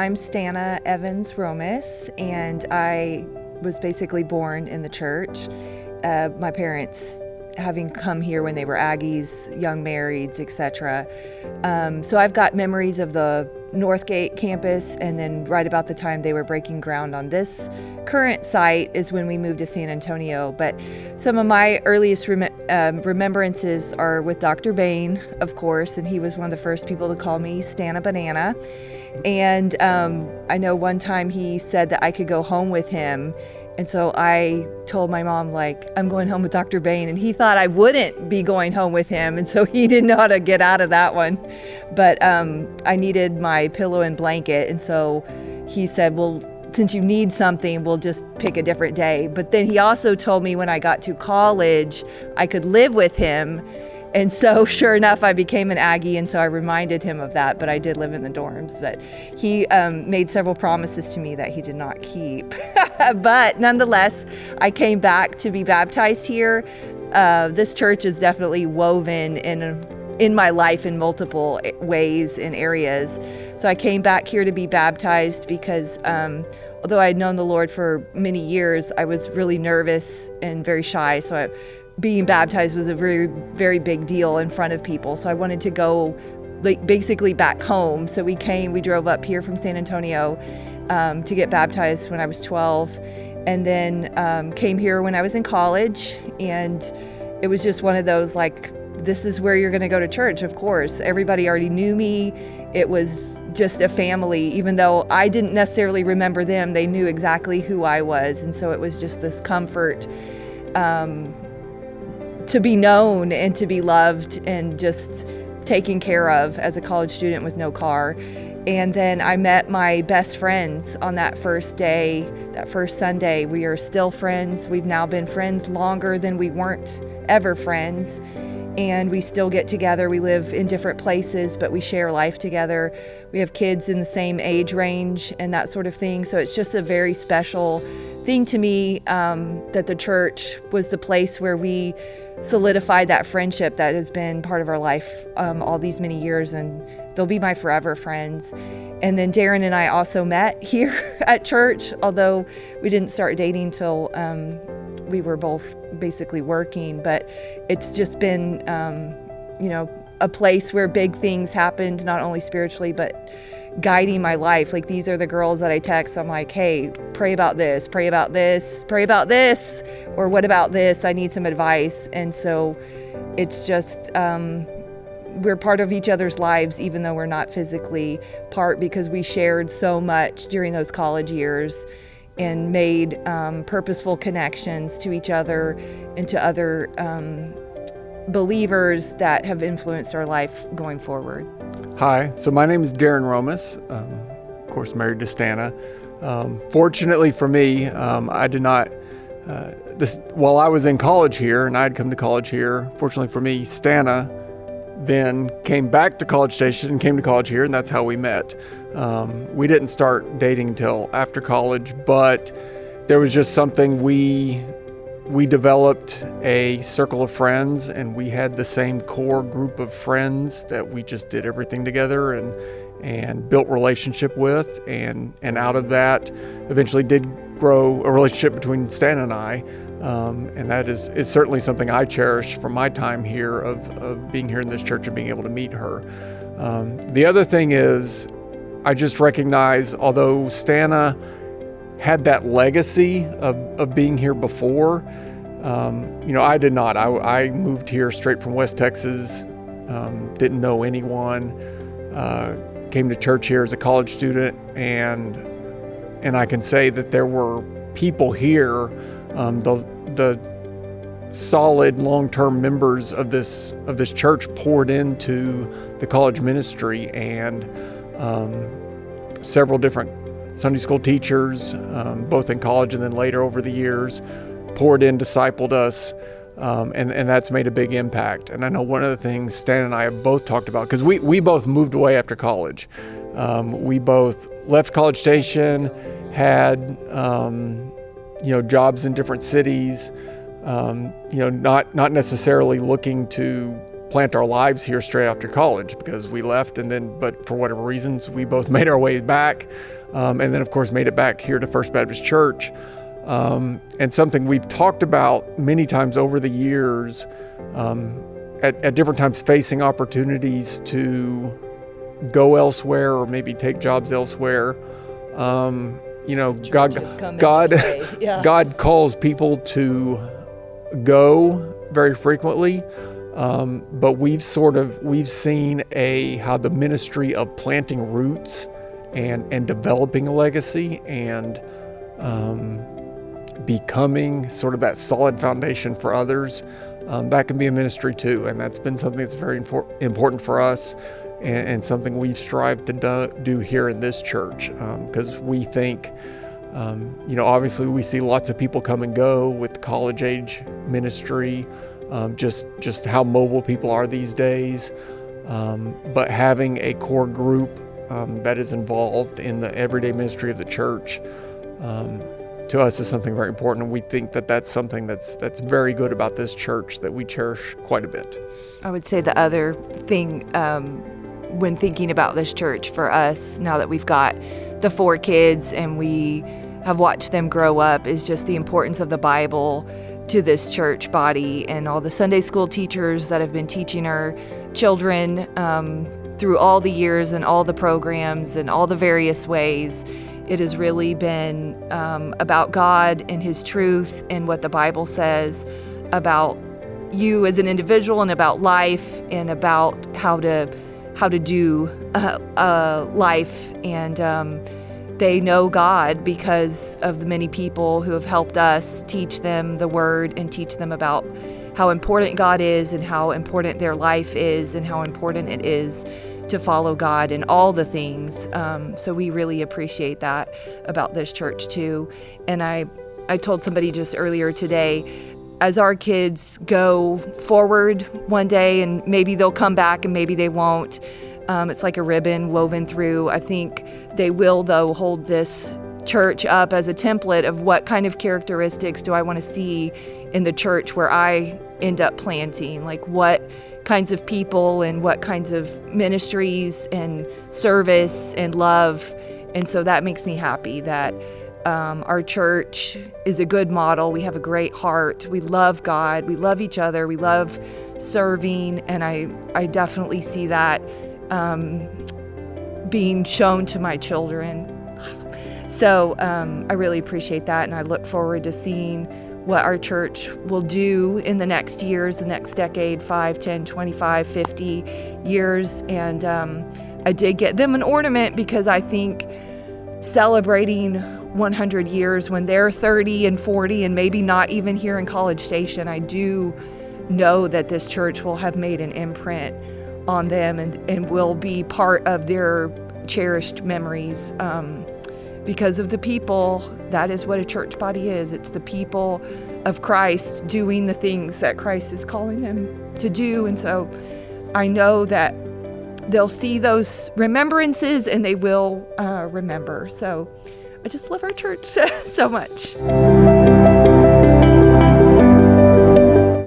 I'm Stana Hromas, and I was basically born in the church. My parents having come here when they were Aggies, young marrieds, etc. So I've got memories of the Northgate campus, and then right about the time they were breaking ground on this current site is when we moved to San Antonio. But some of my earliest remembrances are with Dr. Bain, of course, and he was one of the first people to call me Stana Banana. And I know one time he said that I could go home with him. And so I told my mom, like, I'm going home with Dr. Bain, and he thought I wouldn't be going home with him, and so he didn't know how to get out of that one. But I needed my pillow and blanket, and so he said, well, since you need something, we'll just pick a different day. But then he also told me when I got to college, I could live with him. And so sure enough, I became an Aggie, and so I reminded him of that, but I did live in the dorms. But he made several promises to me that he did not keep. But nonetheless, I came back to be baptized here. This church is definitely woven in my life in multiple ways and areas. So I came back here to be baptized because although I had known the Lord for many years, I was really nervous and very shy. So being baptized was a very, very big deal in front of people. So I wanted to go basically back home. So we drove up here from San Antonio to get baptized when I was 12, and then came here when I was in college. And it was just one of those, like, this is where you're gonna go to church, of course. Everybody already knew me. It was just a family. Even though I didn't necessarily remember them, they knew exactly who I was. And so it was just this comfort to be known and to be loved and just taken care of as a college student with no car. And then I met my best friends on that first day, that first Sunday. We are still friends. We've now been friends longer than we weren't ever friends. And we still get together. We live in different places, but we share life together. We have kids in the same age range and that sort of thing. So it's just a very special thing to me that the church was the place where we solidified that friendship that has been part of our life all these many years, and they'll be my forever friends. And then Darren and I also met here at church, although we didn't start dating till we were both basically working. But it's just been, a place where big things happened, not only spiritually, but guiding my life. Like, these are the girls that I text. I'm like, hey, pray about this, pray about this, pray about this, or what about this? I need some advice. And so it's just, we're part of each other's lives, even though we're not physically part, because we shared so much during those college years and made purposeful connections to each other and to other believers that have influenced our life going forward. Hi, so my name is Darren Hromas, of course married to Stana. Fortunately for me, I did not, while I was in college here and I'd come to college here, fortunately for me, Stana then came back to College Station and came to college here, and that's how we met. We didn't start dating until after college, but there was just something we developed a circle of friends, and we had the same core group of friends that we just did everything together and built relationship with, and out of that eventually did grow a relationship between Stan and I, and that is certainly something I cherish from my time here of being here in this church and being able to meet her. The other thing is, I just recognize, although Stana had that legacy of being here before, I did not. I moved here straight from West Texas, didn't know anyone, came to church here as a college student, and I can say that there were people here, the solid long-term members of this church poured into the college ministry, and several different Sunday school teachers, both in college and then later over the years, poured in, discipled us, and that's made a big impact. And I know one of the things Stan and I have both talked about, because we both moved away after college. We both left College Station, had jobs in different cities, not necessarily looking to plant our lives here straight after college, because we left but for whatever reasons, we both made our way back. And then of course made it back here to First Baptist Church. And something we've talked about many times over the years, at different times facing opportunities to go elsewhere or maybe take jobs elsewhere. God calls people to go very frequently. But we've seen how the ministry of planting roots and developing a legacy and becoming sort of that solid foundation for others, that can be a ministry too. And that's been something that's very important for us, and something we've strived to do here in this church, because we think, obviously we see lots of people come and go with college age ministry, just how mobile people are these days, but having a core group that is involved in the everyday ministry of the church, to us is something very important, and we think that that's something that's very good about this church that we cherish quite a bit. I would say the other thing, when thinking about this church for us, now that we've got the 4 kids and we have watched them grow up, is just the importance of the Bible to this church body, and all the Sunday school teachers that have been teaching our children through all the years and all the programs and all the various ways. It has really been about God and His truth and what the Bible says about you as an individual, and about life, and about how to do life. And they know God because of the many people who have helped us teach them the Word and teach them about how important God is and how important their life is and how important it is to follow God in all the things. So we really appreciate that about this church too. And I told somebody just earlier today, as our kids go forward one day, and maybe they'll come back and maybe they won't, it's like a ribbon woven through. I think they will, though, hold this church up as a template of what kind of characteristics do I want to see in the church where I end up planting, like what kinds of people and what kinds of ministries and service and love. And so that makes me happy that our church is a good model. We have a great heart. We love God. We love each other. We love serving. And I definitely see that being shown to my children. So I really appreciate that. And I look forward to seeing what our church will do in the next years, the next decade, 5, 10, 25, 50 years. And I did get them an ornament because I think celebrating 100 years when they're 30 and 40 and maybe not even here in College Station, I do know that this church will have made an imprint on them and will be part of their cherished memories because of the people. That is what a church body is. It's the people of Christ doing the things that Christ is calling them to do. And so I know that they'll see those remembrances and they will remember. So I just love our church so much.